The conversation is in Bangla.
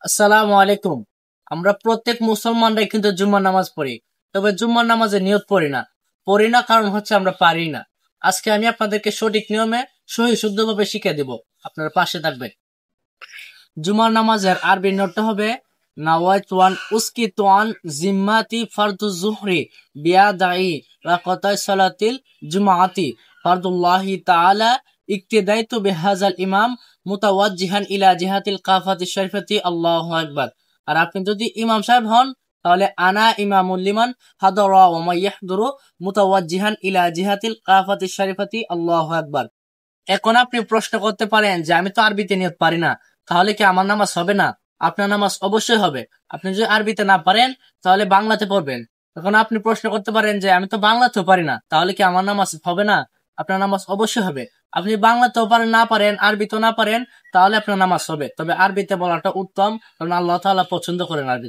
আসসালামু আলাইকুম। আমরা প্রত্যেক মুসলমানরাই কিন্তু জুম্মার নামাজ পড়ি, তবে জুম্মার নামাজে নিয়ত পড়ি না কারণ হচ্ছে আমরা পারি না। আজকে আমি আপনাদেরকে সঠিক নিয়মে সহি শুদ্ধভাবে শিখিয়ে দিব, আপনারা পাশে থাকবেন। জুমার নামাজের আরবি নিয়তটা হবে নাওয়াইতুয়ান উসকিতুয়ান জিম্মাতি ফারদু জুহরি বিয়াদাই রাকাতাই সালাতিল জুমাআতি ফারদুল্লাহি তাআলা ইক্তিদাইতু বিহাজাল ইমাম মুতাওয়াজ্জিহান ইলা জিহাতিল কাফাতি শরীফাতি আল্লাহু আকবার। আর আপনি যদি ইমাম সাহেব হন তাহলে আনা ইমামুল লিমান হাদারা ওয়া মাইয়াহদুরু মুতাওয়াজ্জিহান ইলা জিহাতিল কাফাতি শরীফাতি আল্লাহু আকবার। এখন আপনি প্রশ্ন করতে পারেন যে আমি তো আরবিতে নিয়ত পারি না, তাহলে কি আমার নামাজ হবে না? আপনার নামাজ অবশ্যই হবে। আপনি যদি আরবিতে না পারেন তাহলে বাংলাতে পড়বেন। এখন আপনি প্রশ্ন করতে পারেন যে আমি তো বাংলাতেও পারি না, তাহলে কি আমার নামাজ হবে না? আপনার নামাজ অবশ্যই হবে। আপনি বাংলাতেও না পারেন, আরবিতেও না পারেন, তাহলে আপনার নামাজ হবে। তবে আরবিতে বলাটা উত্তম, কারণ আল্লাহ তাআলা পছন্দ করেন আরবি।